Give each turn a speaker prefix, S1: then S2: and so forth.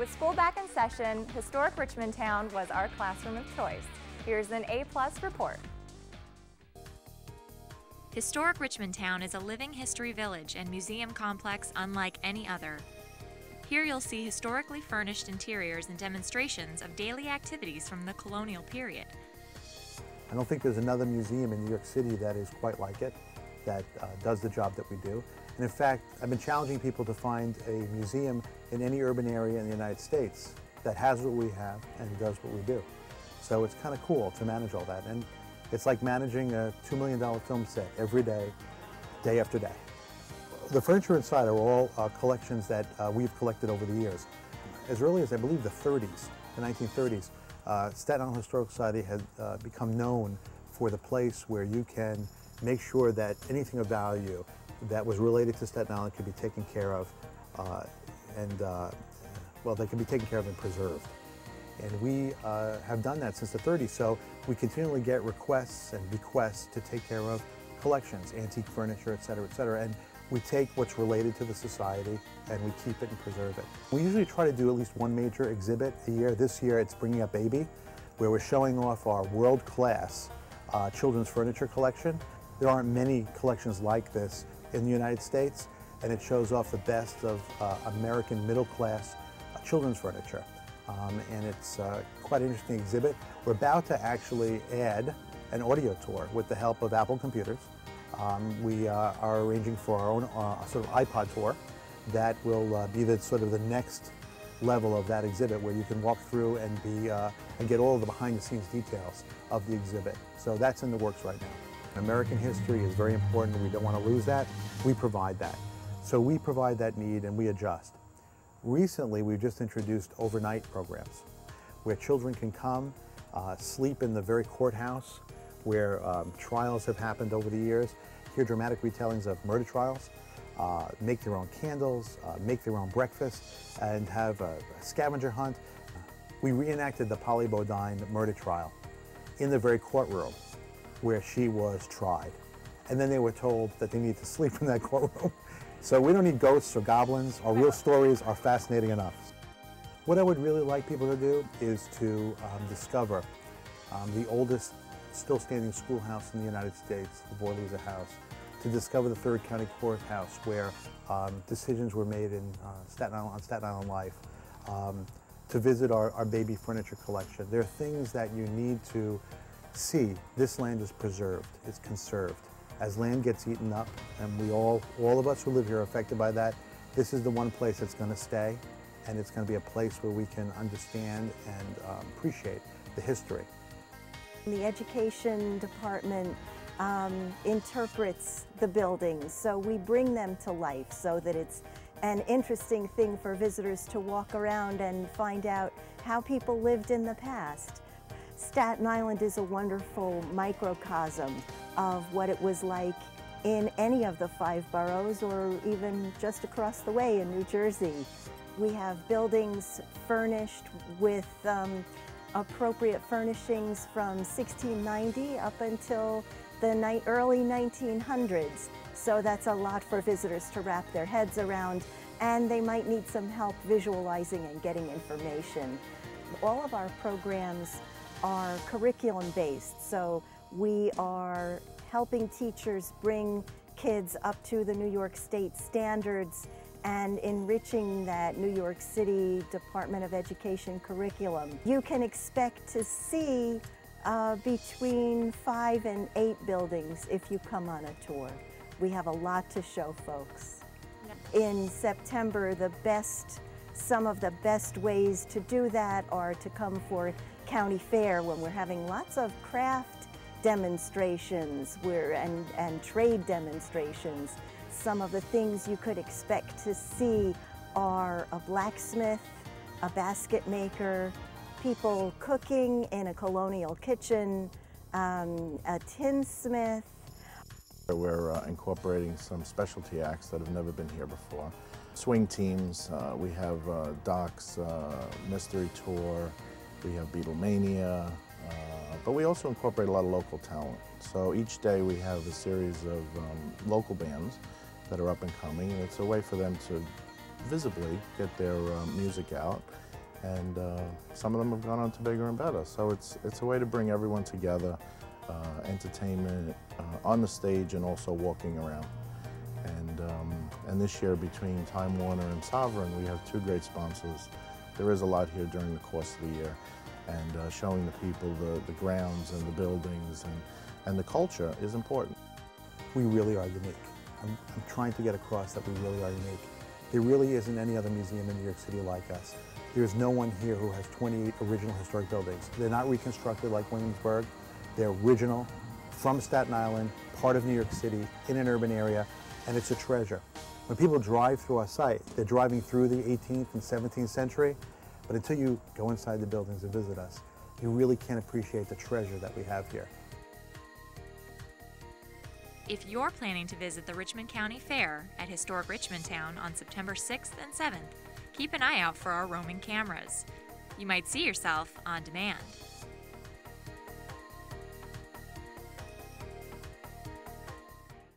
S1: With school back in session, historic Richmond Town was our classroom of choice. Here's an A+ report.
S2: Historic Richmond Town is a living history village and museum complex unlike any other. Here you'll see historically furnished interiors and demonstrations of daily activities from the colonial period.
S3: I don't think there's another museum in New York City that is quite like it, that does the job that we do. And in fact, I've been challenging people to find a museum in any urban area in the United States that has what we have and does what we do. So it's kind of cool to manage all that. And it's like managing a $2 million film set every day, day after day. The furniture inside are all collections that we've collected over the years. As early as, I believe, the 30s, the 1930s, Staten Island Historical Society had become known for the place where you can make sure that anything of value that was related to Staten Island could be taken care of, well, they can be taken care of and preserved. And we have done that since the 30s, so we continually get requests and bequests to take care of collections, antique furniture, et cetera, and we take what's related to the society and we keep it and preserve it. We usually try to do at least one major exhibit a year. This year it's Bringing Up Baby, where we're showing off our world-class children's furniture collection. There aren't many collections like this in the United States, and it shows off the best of American middle-class children's furniture. And it's quite an interesting exhibit. We're about to actually add an audio tour with the help of Apple computers. We are arranging for our own sort of iPod tour that will be the sort of the next level of that exhibit, where you can walk through and get all of the behind-the-scenes details of the exhibit. So that's in the works right now. American history is very important. We don't want to lose that. We provide that. So we provide that need and we adjust. Recently, we've just introduced overnight programs where children can come, sleep in the very courthouse where trials have happened over the years, hear dramatic retellings of murder trials, make their own candles, make their own breakfast, and have a scavenger hunt. We reenacted the Polly Bodine murder trial in the very courtroom where she was tried. And then they were told that they need to sleep in that courtroom. So we don't need ghosts or goblins. Our real stories are fascinating enough. What I would really like people to do is to discover the oldest still standing schoolhouse in the United States, the Borleza House, to discover the 3rd County Courthouse where decisions were made in Staten Island life, to visit our baby furniture collection. There are things that you need to see. This land is preserved, it's conserved. As land gets eaten up, and we all of us who live here are affected by that, this is the one place that's going to stay, and it's going to be a place where we can understand and appreciate the history.
S4: The education department interprets the buildings, so we bring them to life so that it's an interesting thing for visitors to walk around and find out how people lived in the past. Staten Island is a wonderful microcosm of what it was like in any of the 5 boroughs, or even just across the way in New Jersey. We have buildings furnished with appropriate furnishings from 1690 up until the early 1900s. So that's a lot for visitors to wrap their heads around, and they might need some help visualizing and getting information. All of our programs are curriculum-based, so we are helping teachers bring kids up to the New York State standards and enriching that New York City Department of Education curriculum. You can expect to see between 5 and 8 buildings if you come on a tour. We have a lot to show folks. In September, some of the best ways to do that are to come for County Fair, when we're having lots of craft demonstrations and trade demonstrations. Some of the things you could expect to see are a blacksmith, a basket maker, people cooking in a colonial kitchen, a tinsmith.
S5: We're incorporating some specialty acts that have never been here before. Swing teams, we have Doc's Mystery Tour, we have Beatlemania, but we also incorporate a lot of local talent. So each day we have a series of local bands that are up and coming, and it's a way for them to visibly get their music out and some of them have gone on to bigger and better. So it's a way to bring everyone together, entertainment on the stage and also walking around. And this year, between Time Warner and Sovereign, we have two great sponsors. There is a lot here during the course of the year, and showing the people the grounds and the buildings and the culture is important.
S3: We really are unique. I'm trying to get across that we really are unique. There really isn't any other museum in New York City like us. There's no one here who has 28 original historic buildings. They're not reconstructed like Williamsburg. They're original, from Staten Island, part of New York City, in an urban area, and it's a treasure. When people drive through our site, they're driving through the 18th and 17th century, but until you go inside the buildings and visit us, you really can't appreciate the treasure that we have here.
S2: If you're planning to visit the Richmond County Fair at Historic Richmond Town on September 6th and 7th, keep an eye out for our roaming cameras. You might see yourself on demand.